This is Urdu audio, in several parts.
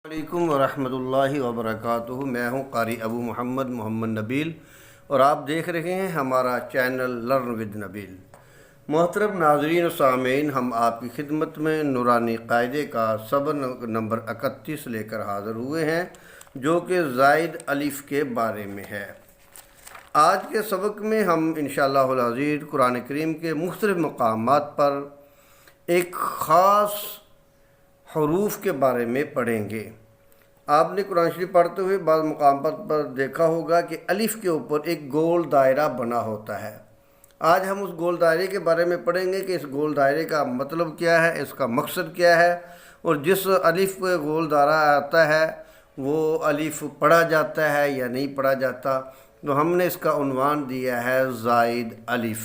علیکم ورحمۃ اللہ وبرکاتہ۔ میں ہوں قاری ابو محمد نبیل اور آپ دیکھ رہے ہیں ہمارا چینل لرن ود نبیل۔ محترم ناظرین و سامعین، ہم آپ کی خدمت میں نورانی قاعدے کا سبق نمبر 31 لے کر حاضر ہوئے ہیں، جو کہ زائد الف کے بارے میں ہے۔ آج کے سبق میں ہم انشاءاللہ العزیز قرآن کریم کے مختلف مقامات پر ایک خاص حروف کے بارے میں پڑھیں گے۔ آپ نے قرآن شریف پڑھتے ہوئے بعض مقامات پر دیکھا ہوگا کہ الف کے اوپر ایک گول دائرہ بنا ہوتا ہے۔ آج ہم اس گول دائرے کے بارے میں پڑھیں گے کہ اس گول دائرے کا مطلب کیا ہے، اس کا مقصد کیا ہے، اور جس الف پہ گول دائرہ آتا ہے وہ الف پڑھا جاتا ہے یا نہیں پڑھا جاتا۔ تو ہم نے اس کا عنوان دیا ہے زائد الف۔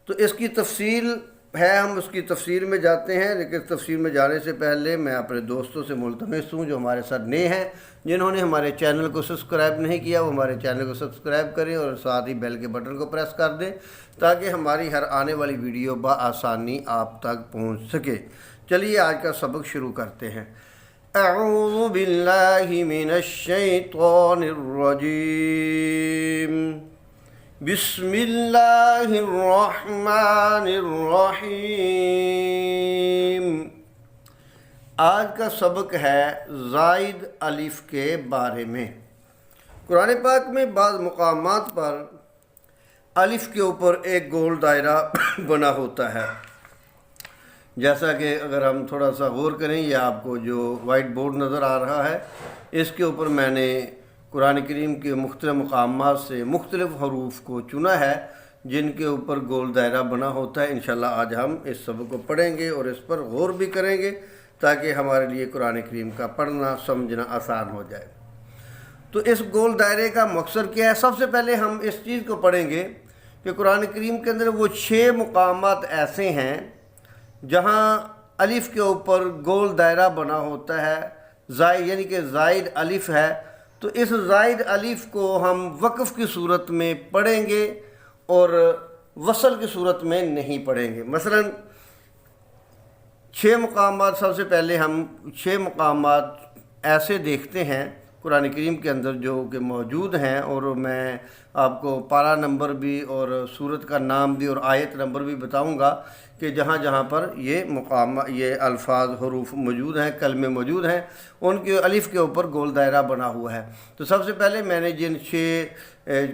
تو اس کی تفصیل ہے، ہم اس کی تفسیر میں جاتے ہیں، لیکن تفسیر میں جانے سے پہلے میں اپنے دوستوں سے ملتمس ہوں جو ہمارے ساتھ نئے ہیں، جنہوں نے ہمارے چینل کو سبسکرائب نہیں کیا وہ ہمارے چینل کو سبسکرائب کریں اور ساتھ ہی بیل کے بٹن کو پریس کر دیں تاکہ ہماری ہر آنے والی ویڈیو بآسانی آپ تک پہنچ سکے۔ چلیے آج کا سبق شروع کرتے ہیں۔ اعوذ باللہ من الشیطان الرجیم، بسم اللہ الرحمن الرحیم۔ آج کا سبق ہے زائد الف کے بارے میں۔ قرآن پاک میں بعض مقامات پر الف کے اوپر ایک گول دائرہ بنا ہوتا ہے، جیسا کہ اگر ہم تھوڑا سا غور کریں، یہ آپ کو جو وائٹ بورڈ نظر آ رہا ہے، اس کے اوپر میں نے قرآن کریم کے مختلف مقامات سے مختلف حروف کو چنا ہے جن کے اوپر گول دائرہ بنا ہوتا ہے۔ انشاءاللہ آج ہم اس سبق کو پڑھیں گے اور اس پر غور بھی کریں گے تاکہ ہمارے لیے قرآن کریم کا پڑھنا سمجھنا آسان ہو جائے۔ تو اس گول دائرے کا مقصد کیا ہے؟ سب سے پہلے ہم اس چیز کو پڑھیں گے کہ قرآن کریم کے اندر وہ 6 مقامات ایسے ہیں جہاں الف کے اوپر گول دائرہ بنا ہوتا ہے، زائد یعنی کہ زائد الف ہے۔ تو اس زائد الف کو ہم وقف کی صورت میں پڑھیں گے اور وصل کی صورت میں نہیں پڑھیں گے۔ مثلا 6 مقامات، سب سے پہلے ہم 6 مقامات ایسے دیکھتے ہیں قرآن کریم کے اندر جو کہ موجود ہیں، اور میں آپ کو پارہ نمبر بھی اور سورت کا نام بھی اور آیت نمبر بھی بتاؤں گا کہ جہاں جہاں پر یہ الفاظ حروف موجود ہیں، کلمے موجود ہیں، ان کے الف کے اوپر گول دائرہ بنا ہوا ہے۔ تو سب سے پہلے میں نے جن 6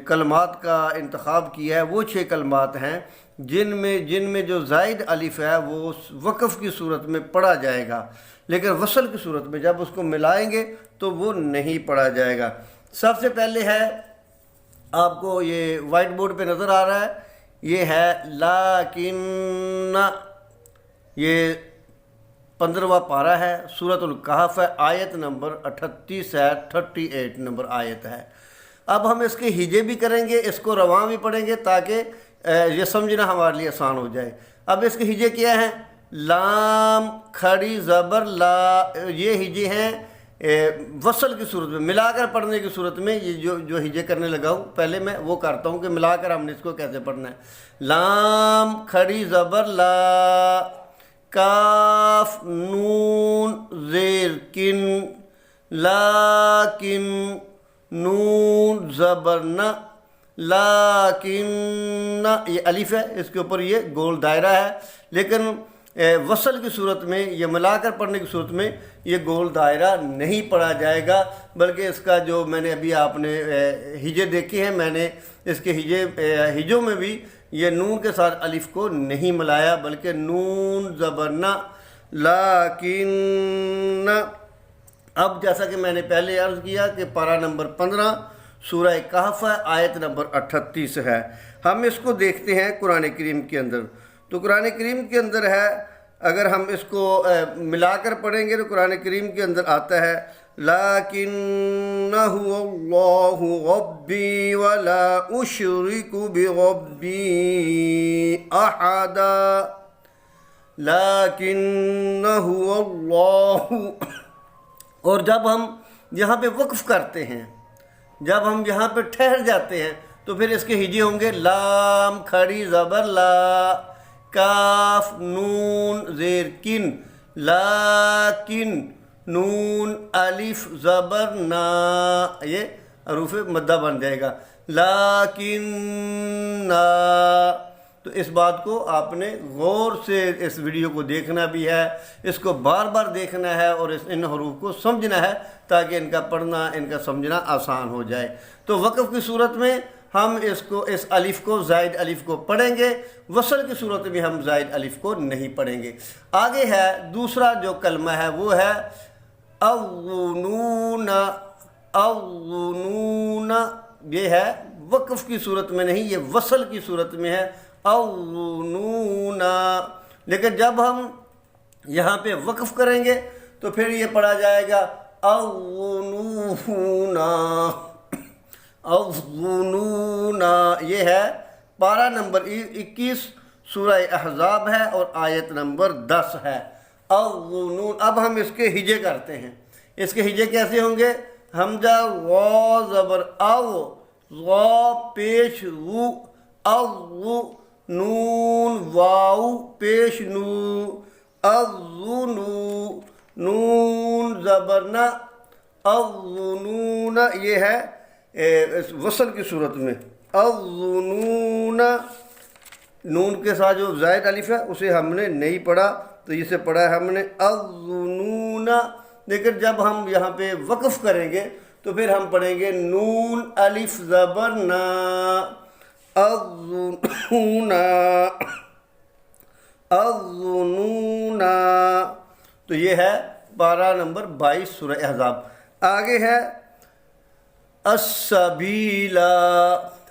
کلمات کا انتخاب کیا ہے وہ 6 کلمات ہیں جن میں جو زائد الف ہے وہ وقف کی صورت میں پڑھا جائے گا، لیکن وصل کی صورت میں جب اس کو ملائیں گے تو وہ نہیں پڑھا جائے گا۔ سب سے پہلے ہے، آپ کو یہ وائٹ بورڈ پہ نظر آ رہا ہے، یہ ہے لیکن، یہ 15واں پارہ ہے، سورۃ الکہف ہے، آیت نمبر 38 ہے، 38 نمبر آیت ہے۔ اب ہم اس کے ہجے بھی کریں گے، اس کو رواں بھی پڑھیں گے تاکہ یہ سمجھنا ہمارے لیے آسان ہو جائے۔ اب اس کے ہجے کیا ہیں؟ لام کھڑی زبر لا، یہ ہجے ہیں وصل کی صورت میں، ملا کر پڑھنے کی صورت میں۔ یہ جو ہجے کرنے لگا ہوں پہلے میں وہ کرتا ہوں کہ ملا کر ہم نے اس کو کیسے پڑھنا ہے۔ لام کھڑی زبر لا، کاف نون زیر کن، لیکن نون زبر نہ، لیکن یہ الف ہے، اس کے اوپر یہ گول دائرہ ہے، لیکن وصل کی صورت میں، یہ ملا کر پڑھنے کی صورت میں یہ گول دائرہ نہیں پڑھا جائے گا، بلکہ اس کا جو میں نے ابھی آپ نے ہجے دیکھے ہیں، میں نے اس کے ہجوں میں بھی یہ نون کے ساتھ الف کو نہیں ملایا، بلکہ نون زبر نہ، لیکن۔ اب جیسا کہ میں نے پہلے عرض کیا کہ پارہ نمبر 15 سورہ کہف ہے، آیت نمبر 38 ہے۔ ہم اس کو دیکھتے ہیں قرآن کریم کے اندر۔ تو قرآن کریم کے اندر ہے، اگر ہم اس کو ملا کر پڑھیں گے تو قرآن کریم کے اندر آتا ہے لَٰكِنَّهُ اللَّهُ رَبِّي وَلَا أُشْرِكُ بِرَبِّي أَحَدًا، لَٰكِنَّهُ اللَّهُ۔ اور جب ہم یہاں پہ وقف کرتے ہیں، جب ہم یہاں پہ ٹھہر جاتے ہیں تو پھر اس کے ہجے ہوں گے لام کھڑی زبر لا، کاف نون زیر کن، لیکن نون الف زبر نا، یہ حروف مدہ بن جائے گا، لیکن نا۔ تو اس بات کو آپ نے غور سے اس ویڈیو کو دیکھنا بھی ہے، اس کو بار بار دیکھنا ہے اور ان حروف کو سمجھنا ہے تاکہ ان کا پڑھنا، ان کا سمجھنا آسان ہو جائے۔ تو وقف کی صورت میں ہم اس الف کو، زائد الف کو پڑھیں گے، وصل کی صورت میں ہم زائد الف کو نہیں پڑھیں گے۔ آگے ہے دوسرا جو کلمہ ہے وہ ہے اظنون، اظنون، یہ ہے وقف کی صورت میں نہیں، یہ وصل کی صورت میں ہے، اظنون۔ لیکن جب ہم یہاں پہ وقف کریں گے تو پھر یہ پڑھا جائے گا اظنون، اظنون۔ یہ ہے پارہ نمبر 21 سورہ احزاب ہے اور آیت نمبر 10 ہے، اظنون۔ اب ہم اس کے ہجے کرتے ہیں۔ اس کے ہجے کیسے ہوں گے؟ حمزہ غا زبر او، غا پیش و، او، نون واو پیش نو، اظنو، نون زبر نا، اظنون۔ یہ ہے وصل کی صورت میں، اظنون۔ نون کے ساتھ جو زائد الف ہے اسے ہم نے نہیں پڑھا، تو اسے پڑھا ہے ہم نے اظنون۔ لیکن جب ہم یہاں پہ وقف کریں گے تو پھر ہم پڑھیں گے نون الف زبر نا، اظنون، اظنون۔ تو یہ ہے پارہ نمبر 22 سورہ احزاب۔ آگے ہے السبیل،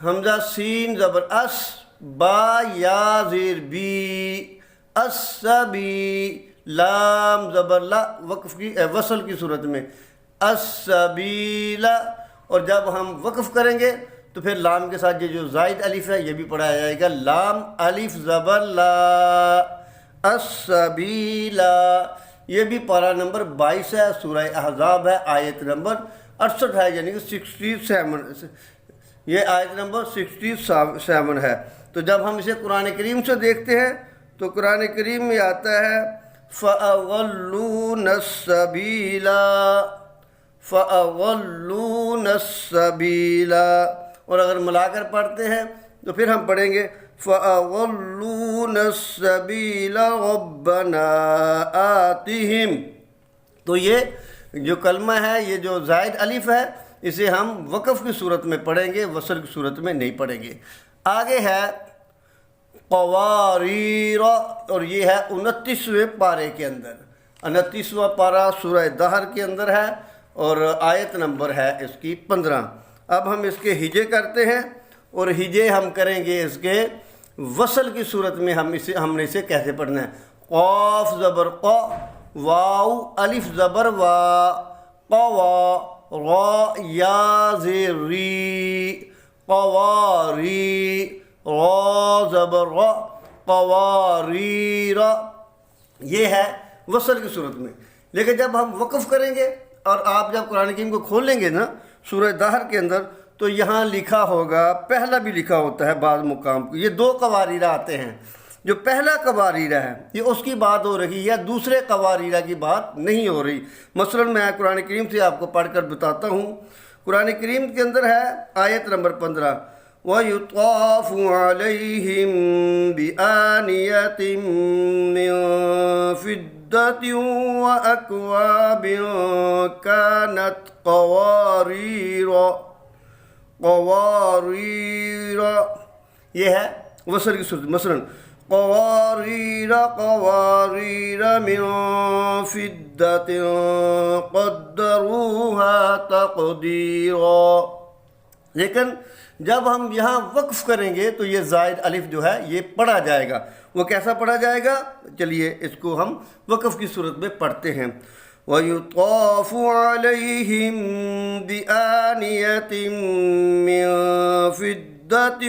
حمزہ سین زبر اس، با یا زیر بی، السبی، لام زبر لا، وقف کی وصل کی صورت میں، السبیل۔ اور جب ہم وقف کریں گے تو پھر لام کے ساتھ یہ جو زائد الف ہے یہ بھی پڑھایا جائے گا، لام الف زبر لا، السبیل۔ یہ بھی پارہ نمبر 22 ہے، سورہ احزاب ہے، آیت نمبر 68 ہے، یعنی کہ 67، یہ آیت نمبر 67 ہے۔ تو جب ہم اسے قرآن کریم سے دیکھتے ہیں تو قرآن کریم میں آتا ہے فَأَضَلُّونَ السَّبِيلَ، فَأَضَلُّونَ السَّبِيلَ۔ اور اگر ملا کر پڑھتے ہیں تو پھر ہم پڑھیں گے فَأَضَلُّونَ السَّبِيلَ رَبَّنَا آتِهِمْ۔ تو یہ جو کلمہ ہے، یہ جو زائد الف ہے، اسے ہم وقف کی صورت میں پڑھیں گے، وصل کی صورت میں نہیں پڑھیں گے۔ آگے ہے قواریر، اور یہ ہے 29ویں پارے کے اندر، 29واں پارہ سورہ دہر کے اندر ہے اور آیت نمبر ہے اس کی 15۔ اب ہم اس کے ہجے کرتے ہیں، اور ہجے ہم کریں گے اس کے وصل کی صورت میں۔ ہم نے اسے کیسے پڑھنا ہے؟ قاف زبر قا، واو الف زبر وا، قوا، را یا زیر ری، قواری، را زبر را، قواریر۔ یہ ہے وصل کی صورت میں۔ لیکن جب ہم وقف کریں گے اور آپ جب قرآن کریم کو کھولیں گے نا سورہ دہر کے اندر، تو یہاں لکھا ہوگا، پہلا بھی لکھا ہوتا ہے بعض مقام کو، یہ 2 قواریرہ آتے ہیں۔ جو پہلا قواریرہ ہے یہ اس کی بات ہو رہی ہے، دوسرے قواریرہ کی بات نہیں ہو رہی۔ مثلا میں قرآن کریم سے آپ کو پڑھ کر بتاتا ہوں۔ قرآن کریم کے اندر ہے آیت نمبر 15، وَيُطَافُ عَلَيْهِمْ بِآنِيَةٍ مِّن فِضَّةٍ وَأَكْوَابٍ كَانَتْ قَوَارِيرَ، قواریر۔ یہ ہے وصل کی صورت، مثلا قواریر، قواریر من فضة قدروها تقدیرا۔ لیکن جب ہم یہاں وقف کریں گے تو یہ زائد الف جو ہے یہ پڑھا جائے گا۔ وہ کیسا پڑھا جائے گا؟ چلیے اس کو ہم وقف کی صورت میں پڑھتے ہیں۔ وَيُطَافُ عَلَيْهِمْ بِآنِيَةٍ مِّن فِضَّةٍ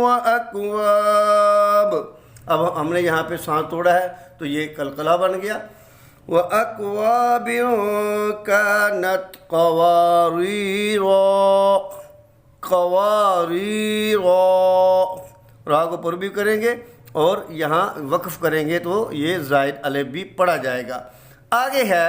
وَأَكْوَابٍ۔ اب ہم نے یہاں پہ سانس توڑا ہے تو یہ قلقلہ بن گیا، وَأَكْوَابٍ كَانَتْ قَوَارِيرَ، قواریر۔ را کو پر بھی کریں گے اور یہاں وقف کریں گے تو یہ زائد الف بھی پڑھا جائے گا۔ آگے ہے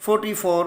44,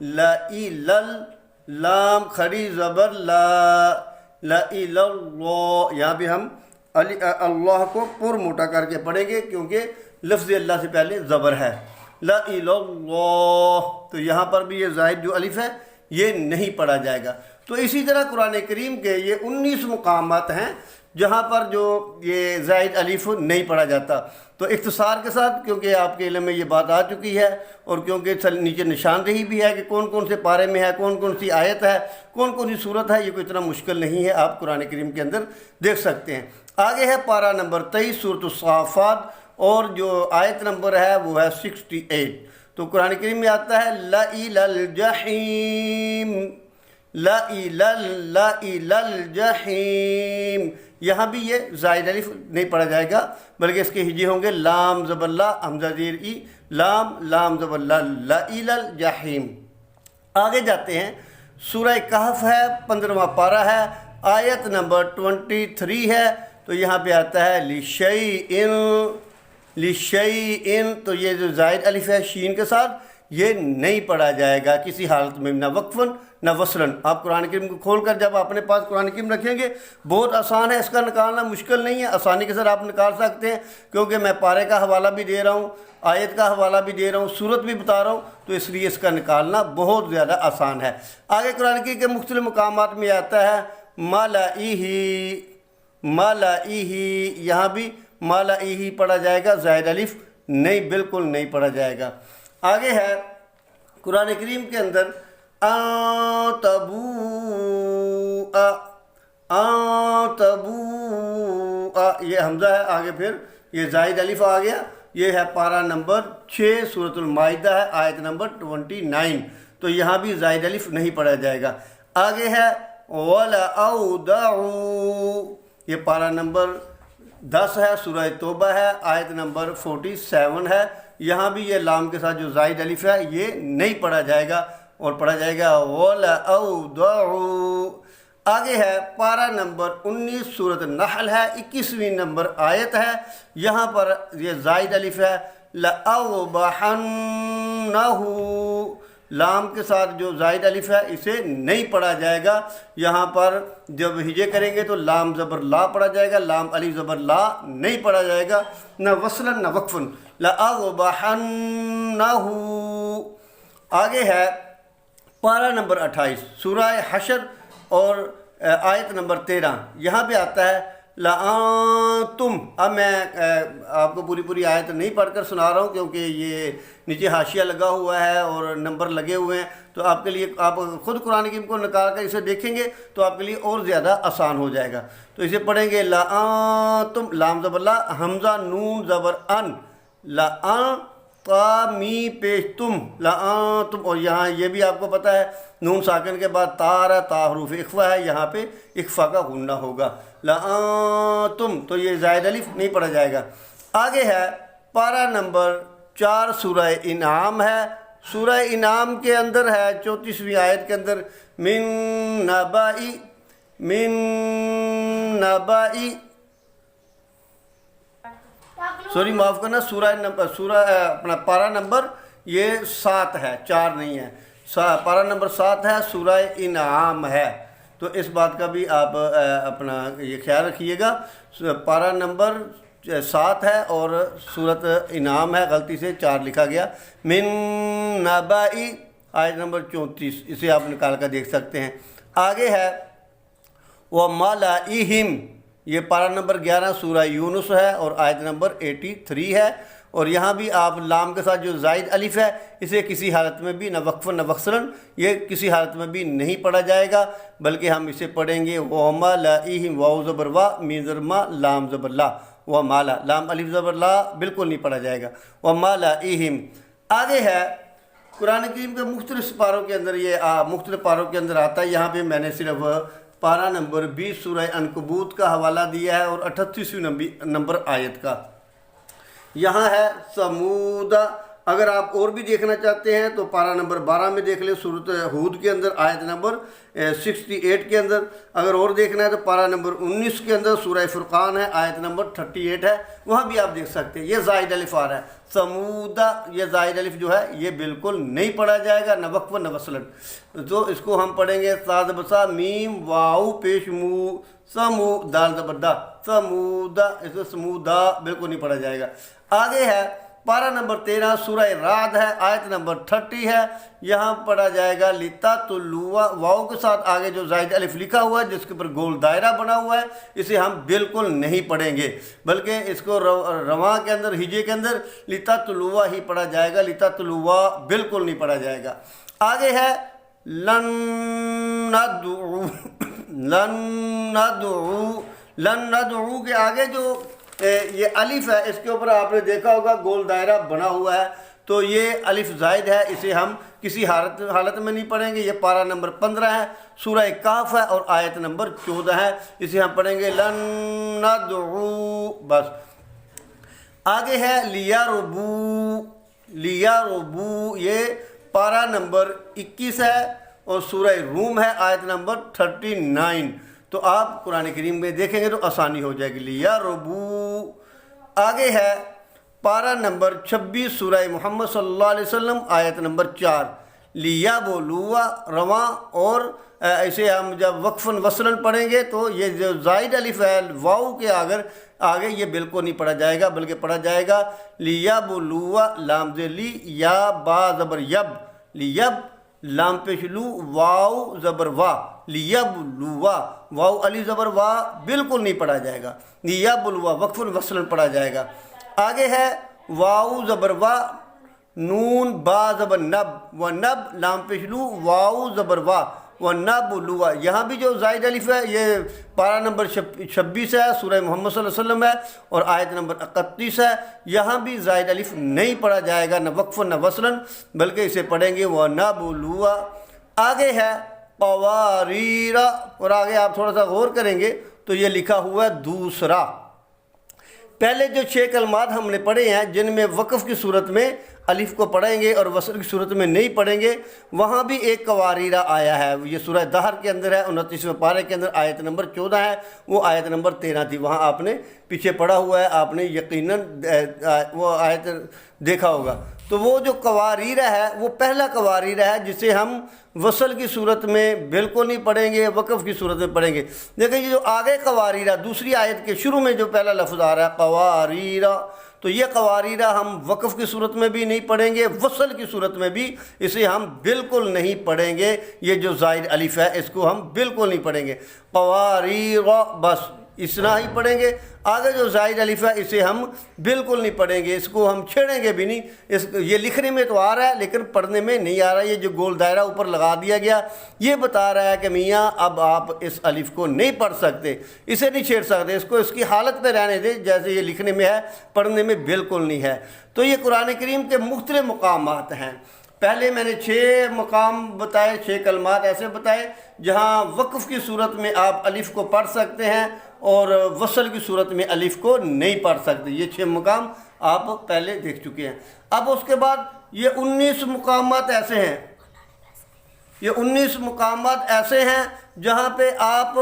لَإِلَل لام کھڑی زبر لا، لَإِلَللَّهِ، یہاں بھی ہم اللہ کو پر موٹا کر کے پڑھیں گے کیونکہ لفظ اللہ سے پہلے زبر ہے، لَإِلَللَّهِ، تو یہاں پر بھی یہ زائد جو الف ہے یہ نہیں پڑھا جائے گا۔ تو اسی طرح قرآن کریم کے یہ 19 مقامات ہیں جہاں پر جو یہ زائد الف نہیں پڑھا جاتا۔ تو اختصار کے ساتھ، کیونکہ آپ کے علم میں یہ بات آ چکی ہے اور کیونکہ نیچے نشاندہی بھی ہے کہ کون کون سے پارے میں ہے، کون کون سی آیت ہے، کون کون سی صورت ہے، یہ کوئی اتنا مشکل نہیں ہے، آپ قرآن کریم کے اندر دیکھ سکتے ہیں۔ آگے ہے پارہ نمبر 23 سورۃ الصافات، اور جو آیت نمبر ہے وہ ہے 68۔ تو قرآن کریم میں آتا ہے لَإِلَى الْجَحِيمِ، لَإِلَى الْجَحِيمِ، یہاں بھی یہ زائد الف نہیں پڑھا جائے گا بلکہ اس کے ہجے ہوں گے لام زبر لا، حمزہ زیر ای، لام لام زبر لا، لَإِلَى الْجَحِيمِ۔ آگے جاتے ہیں، سورہ کہف ہے، 15واں پارہ ہے، آیت نمبر 23 ہے۔ تو یہاں پہ آتا ہے لِشَيْءٍ، لِشَيْءٍ، تو یہ جو زائد الف ہے شین کے ساتھ یہ نہیں پڑھا جائے گا کسی حالت میں، نہ وقفاً نہ وصلاً۔ آپ قرآن کریم کو کھول کر جب اپنے پاس قرآن کریم رکھیں گے، بہت آسان ہے، اس کا نکالنا مشکل نہیں ہے، آسانی کے ساتھ آپ نکال سکتے ہیں، کیونکہ میں پارے کا حوالہ بھی دے رہا ہوں، آیت کا حوالہ بھی دے رہا ہوں، صورت بھی بتا رہا ہوں، تو اس لیے اس کا نکالنا بہت زیادہ آسان ہے۔ آگے قرآن کریم کے مختلف مقامات میں آتا ہے مَلَئِهِ، مَلَئِهِ، یہاں بھی مَلَئِهِ پڑھا جائے گا، زائد الف نہیں، بالکل نہیں پڑھا جائے گا۔ آگے ہے قرآن کریم کے اندر تَبُوءَ، یہ حمزہ ہے، آگے پھر یہ زائد الف آ گیا، یہ ہے پارہ نمبر 6 سورۃ المائدہ ہے، آیت نمبر 29، تو یہاں بھی زائد الف نہیں پڑھا جائے گا۔ آگے ہے وَلَأَوْدَعُوا، یہ پارہ نمبر 10 ہے، سورہ توبہ ہے، آیت نمبر 47 ہے، یہاں بھی یہ لام کے ساتھ جو زائد الف ہے یہ نہیں پڑھا جائے گا اور پڑھا جائے گا وَلَأَوْدَعُوا۔ آگے ہے پارہ نمبر 19 سورۃ النحل ہے، 21ویں نمبر آیت ہے، یہاں پر یہ زائد الف ہے لَأَوْضَحَنَّهُ، لام کے ساتھ جو زائد الف ہے اسے نہیں پڑھا جائے گا۔ یہاں پر جب ہجے کریں گے تو لام زبر لا پڑھا جائے گا، لام الف زبر لا نہیں پڑھا جائے گا، نہ وصلاً نہ وقفاً، لَأَوْضَحَنَّهُ۔ آگے ہے پارہ نمبر 28 سورہ حشر اور آیت نمبر 13، یہاں پہ آتا ہے لَأَنْتُمْ۔ اب میں آپ کو پوری آیت نہیں پڑھ کر سنا رہا ہوں کیونکہ یہ نیچے حاشیہ لگا ہوا ہے اور نمبر لگے ہوئے ہیں، تو آپ کے لیے آپ خود قرآن کریم کو نکال کر اسے دیکھیں گے تو آپ کے لیے اور زیادہ آسان ہو جائے گا۔ تو اسے پڑھیں گے لَأَنْتُمْ، لام زبر لا، حمزہ نون زبر ان، لَأَنْ تا می پیش تم، لَأَنْتُمْ، اور یہاں یہ بھی آپ کو پتہ ہے نون ساکن کے بعد تا ہے، تا حروف اخفا ہے، یہاں پہ اخفا کا غنہ ہوگا، لَأَنْتُمْ، تو یہ زائد الف نہیں پڑھا جائے گا۔ آگے ہے پارہ نمبر 4 سورہ انعام ہے، سورہ انعام کے اندر ہے 34ویں آیت کے اندر من نبائی، سوری معاف کرنا، سورہ اپنا پارہ نمبر یہ 7 ہے، 4 نہیں ہے، پارہ نمبر 7 ہے، سورہ انعام ہے، تو اس بات کا بھی آپ اپنا یہ خیال رکھیے گا، پارہ نمبر 7 ہے اور سورۃ انعام ہے، غلطی سے 4 لکھا گیا، من نبائی، آیت نمبر 34، اسے آپ نکال کر دیکھ سکتے ہیں۔ آگے ہے وَمَلَئِهِمْ، یہ پارہ نمبر 11 سورہ یونس ہے اور آیت نمبر 83 ہے، اور یہاں بھی آپ لام کے ساتھ جو زائد الف ہے اسے کسی حالت میں بھی نہ وقفاً نہ وصلاً، یہ کسی حالت میں بھی نہیں پڑھا جائے گا، بلکہ ہم اسے پڑھیں گے وَمَلَئِهِمْ، واو زبر وا، میم زبر ما، لام زبر لا، وَمَالَ، لام الف زبر لا بالکل نہیں پڑھا جائے گا، وَمَلَئِهِمْ۔ آگے ہے قرآن کریم کے مختلف پاروں کے اندر یہ مختلف پاروں کے اندر آتا ہے، یہاں پہ میں نے صرف پارہ نمبر 20 سورہ عنکبوت کا حوالہ دیا ہے اور 38ویں نمبر آیت کا۔ یہاں ہے سمود، اگر آپ اور بھی دیکھنا چاہتے ہیں تو پارہ نمبر 12 میں دیکھ لیں، سورۃ ہود کے اندر آیت نمبر 68 کے اندر۔ اگر اور دیکھنا ہے تو پارہ نمبر 19 کے اندر سورہ فرقان ہے، آیت نمبر 38 ہے، وہاں بھی آپ دیکھ سکتے ہیں۔ یہ زائد الف آ رہا ہے سمودہ، یہ زائد الف جو ہے یہ بالکل نہیں پڑھا جائے گا، نہ وقف نہ وصلن۔ تو اس کو ہم پڑھیں گے سا بسا میم واؤ پیش مو سمو دال زبردہ سمودہ، اس کو سمودہ بالکل نہیں پڑھا جائے گا۔ آگے ہے پارہ نمبر 13 سورہ رعد ہے، آیت نمبر 30 ہے، یہاں پڑھا جائے گا لتا طلوع، واؤ کے ساتھ آگے جو زائد الف لکھا ہوا ہے جس کے اوپر گول دائرہ بنا ہوا ہے، اسے ہم بالکل نہیں پڑھیں گے، بلکہ اس کو رواں کے اندر ہجے کے اندر لتا طلوع ہی پڑھا جائے گا، لتا طلوع بالکل نہیں پڑھا جائے گا۔ آگے ہے لن ندعو، لن ندعو، لن ندعو کے آگے جو یہ الف ہے اس کے اوپر آپ نے دیکھا ہوگا گول دائرہ بنا ہوا ہے، تو یہ الف زائد ہے، اسے ہم کسی حالت میں نہیں پڑھیں گے۔ یہ پارہ نمبر 15 ہے، سورہ کہف ہے اور آیت نمبر 14 ہے، اسے ہم پڑھیں گے لن ندعو بس۔ آگے ہے لیربو، لیربو، یہ پارہ نمبر 21 ہے اور سورہ روم ہے، آیت نمبر 39۔ تو آپ قرآن کریم میں دیکھیں گے تو آسانی ہو جائے گی، لیربو۔ آگے ہے پارہ نمبر 26 سورہ محمد صلی اللہ علیہ وسلم، آیت نمبر 4، لیبلوا رواں، اور اسے ہم جب وقفاً وصلاً پڑھیں گے تو یہ جو زائد الف ہے واؤ کے آگے یہ بالکل نہیں پڑھا جائے گا، بلکہ پڑھا جائے گا لیبلوا لام لی یا با زبر یب، لیب لام پیش لو واو زبر وا، لیبلوا واو علی زبر وا بالکل نہیں پڑھا جائے گا، لیبلوا وقفاً وصلاً پڑھا جائے گا۔ آگے ہے واو زبر وا نون با زبر نب، و نب لام پیش لو واو زبر وا و نبلوا، یہاں بھی جو زائد الف ہے یہ پارہ نمبر 26 ہے، سورہ محمد صلی اللہ علیہ وسلم ہے اور آیت نمبر 31 ہے، یہاں بھی زائد الف نہیں پڑھا جائے گا، نہ وقفاً نہ وصلاً، بلکہ اسے پڑھیں گے و نبلوا۔ آگے ہے قواریر، اور آگے آپ تھوڑا سا غور کریں گے تو یہ لکھا ہوا ہے دوسرا۔ پہلے جو 6 کلمات ہم نے پڑھے ہیں جن میں وقف کی صورت میں الف کو پڑھیں گے اور وصل کی صورت میں نہیں پڑھیں گے، وہاں بھی ایک قواریرہ آیا ہے، یہ سورہ دہر کے اندر ہے، 29ویں پارے کے اندر آیت نمبر 14 ہے، وہ آیت نمبر 13 تھی، وہاں آپ نے پیچھے پڑھا ہوا ہے، آپ نے یقیناً وہ آیت دیکھا ہوگا۔ تو وہ جو قواریرہ ہے وہ پہلا قواریرہ ہے جسے ہم وصل کی صورت میں بالکل نہیں پڑھیں گے، وقف کی صورت میں پڑھیں گے۔ دیکھیں یہ جو آگے قواریرہ دوسری آیت کے شروع میں جو پہلا لفظ آ رہا ہے قواریرہ، تو یہ قواریرہ ہم وقف کی صورت میں بھی نہیں پڑھیں گے، وصل کی صورت میں بھی اسے ہم بالکل نہیں پڑھیں گے، یہ جو زائد الف ہے اس کو ہم بالکل نہیں پڑھیں گے، قواریرہ بس اتنا ہی پڑھیں گے۔ آگے جو زائد الف ہے اسے ہم بالکل نہیں پڑھیں گے، اس کو ہم چھیڑیں گے بھی نہیں، یہ لکھنے میں تو آ رہا ہے لیکن پڑھنے میں نہیں آ رہا ہے۔ یہ جو گول دائرہ اوپر لگا دیا گیا یہ بتا رہا ہے کہ میاں اب آپ اس الف کو نہیں پڑھ سکتے، اسے نہیں چھیڑ سکتے، اس کو اس کی حالت پہ رہنے دیں جیسے یہ لکھنے میں ہے، پڑھنے میں بالکل نہیں ہے۔ تو یہ قرآن کریم کے مختلف مقامات ہیں۔ پہلے میں نے 6 مقام بتائے، 6 کلمات ایسے بتائے جہاں وقف کی صورت میں آپ الف کو پڑھ سکتے ہیں اور وصل کی صورت میں الف کو نہیں پڑھ سکتے، یہ 6 مقام آپ پہلے دیکھ چکے ہیں۔ اب اس کے بعد یہ 19 مقامات ایسے ہیں، یہ 19 مقامات ایسے ہیں جہاں پہ آپ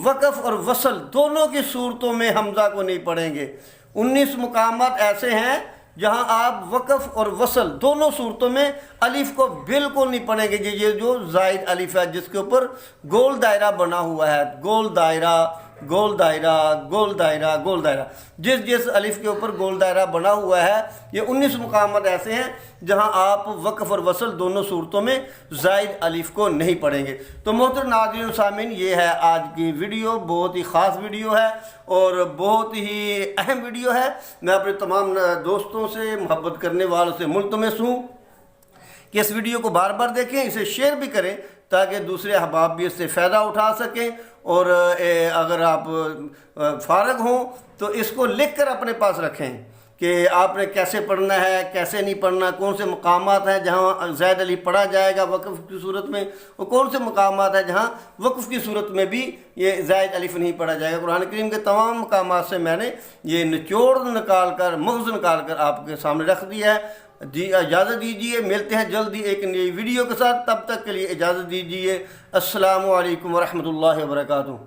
وقف اور وصل دونوں کی صورتوں میں حمزہ کو نہیں پڑھیں گے۔ 19 مقامات ایسے ہیں جہاں آپ وقف اور وصل دونوں صورتوں میں الف کو بالکل نہیں پڑھیں گے۔ یہ جو زائد الف ہے جس کے اوپر گول دائرہ بنا ہوا ہے، گول دائرہ گول دائرہ گول دائرہ گول دائرہ، جس الف کے اوپر گول دائرہ بنا ہوا ہے، یہ 19 مقامات ایسے ہیں جہاں آپ وقف اور وصل دونوں صورتوں میں زائد الف کو نہیں پڑھیں گے۔ تو محترم ناظرین و سامعین، یہ ہے آج کی ویڈیو، بہت ہی خاص ویڈیو ہے اور بہت ہی اہم ویڈیو ہے۔ میں اپنے تمام دوستوں سے، محبت کرنے والوں سے ملتمس ہوں کہ اس ویڈیو کو بار بار دیکھیں، اسے شیئر بھی کریں تاکہ دوسرے احباب بھی اس سے فائدہ اٹھا سکیں، اور اگر آپ فارغ ہوں تو اس کو لکھ کر اپنے پاس رکھیں کہ آپ نے کیسے پڑھنا ہے، کیسے نہیں پڑھنا، کون سے مقامات ہیں جہاں زائد الف پڑھا جائے گا وقف کی صورت میں، اور کون سے مقامات ہیں جہاں وقف کی صورت میں بھی یہ زائد الف نہیں پڑھا جائے گا۔ قرآن کریم کے تمام مقامات سے میں نے یہ نچوڑ نکال کر، مغز نکال کر آپ کے سامنے رکھ دیا ہے۔ اجازت دیجیے، ملتے ہیں جلدی ایک نئی ویڈیو کے ساتھ، تب تک کے لیے اجازت دیجیے۔ السلام علیکم ورحمۃ اللہ وبرکاتہ۔